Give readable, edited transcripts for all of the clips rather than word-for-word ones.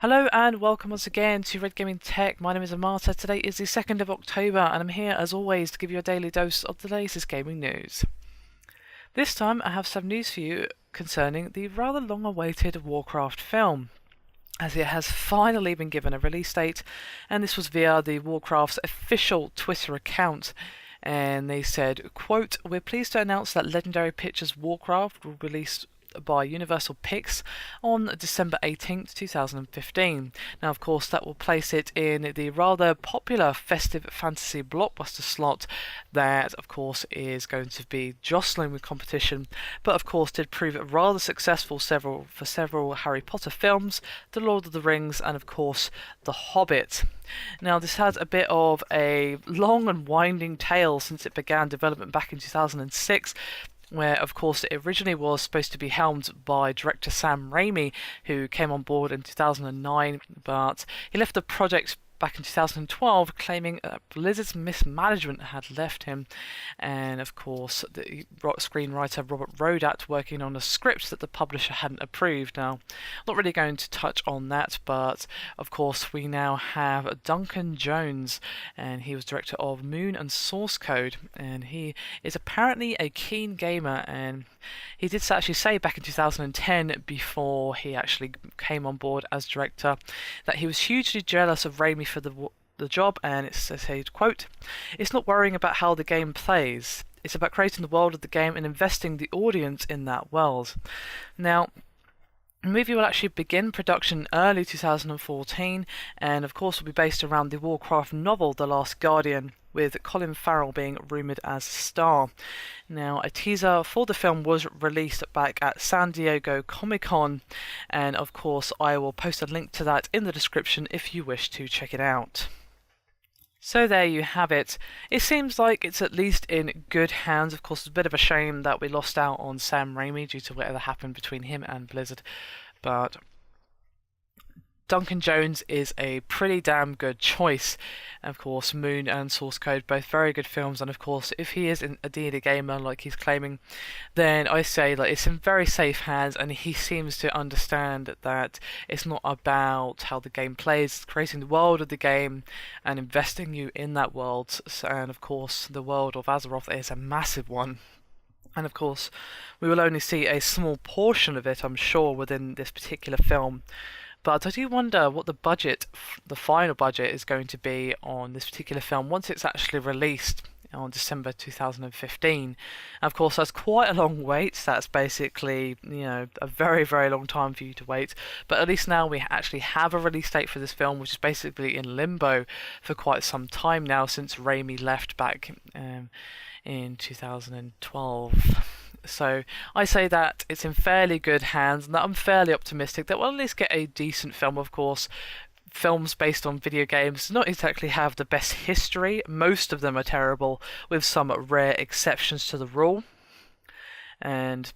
Hello and welcome once again to Red Gaming Tech. My name is Amata. Today is the 2nd of October and I'm here as always to give you a daily dose of the latest gaming news. This time I have some news for you concerning the rather long-awaited Warcraft film, as it has finally been given a release date, and this was via the Warcraft's official Twitter account. And they said, quote, "We're pleased to announce that Legendary Pictures Warcraft will release by Universal Picks on December 18th, 2015. Now, of course, that will place it in the rather popular festive fantasy blockbuster slot that, of course, is going to be jostling with competition, but of course did prove rather successful for several Harry Potter films, The Lord of the Rings, and of course, The Hobbit. Now, this has a bit of a long and winding tale since it began development back in 2006, where, of course, it originally was supposed to be helmed by director Sam Raimi, who came on board in 2009, but he left the project back in 2012, claiming that Blizzard's mismanagement had left him, and of course the screenwriter Robert Rodat working on a script that the publisher hadn't approved. Now, not really going to touch on that, but of course we now have Duncan Jones, and he was director of Moon and Source Code, and he is apparently a keen gamer, and he did actually say back in 2010, before he actually came on board as director, that he was hugely jealous of Raimi for the job, and it says, quote, "It's not worrying about how the game plays. It's about creating the world of the game and investing the audience in that world." Now, the movie will actually begin production early 2014, and of course will be based around the Warcraft novel The Last Guardian, with Colin Farrell being rumoured as star. Now, a teaser for the film was released back at San Diego Comic-Con, and of course I will post a link to that in the description if you wish to check it out. So there you have it. It seems like it's at least in good hands. Of course, it's a bit of a shame that we lost out on Sam Raimi due to whatever happened between him and Blizzard, but Duncan Jones is a pretty damn good choice. Of course, Moon and Source Code, both very good films, and of course, if he is indeed a gamer like he's claiming, then I say that it's in very safe hands, and he seems to understand that it's not about how the game plays, it's creating the world of the game and investing you in that world. And of course, the world of Azeroth is a massive one. And of course, we will only see a small portion of it, I'm sure, within this particular film. But I do wonder what the final budget is going to be on this particular film once it's actually released on December 2015. And of course, that's quite a long wait. That's basically, a very, very long time for you to wait. But at least now we actually have a release date for this film, which is basically in limbo for quite some time now, since Raimi left back in 2012. So I say that it's in fairly good hands, and that I'm fairly optimistic that we'll at least get a decent film. Of course, films based on video games do not exactly have the best history. Most of them are terrible, with some rare exceptions to the rule. And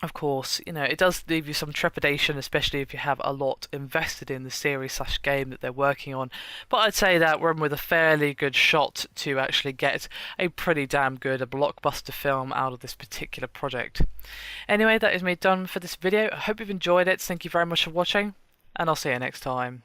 of course, it does leave you some trepidation, especially if you have a lot invested in the series/game that they're working on. But I'd say that we're in with a fairly good shot to actually get a pretty damn good blockbuster film out of this particular project. Anyway, that is me done for this video. I hope you've enjoyed it. Thank you very much for watching, and I'll see you next time.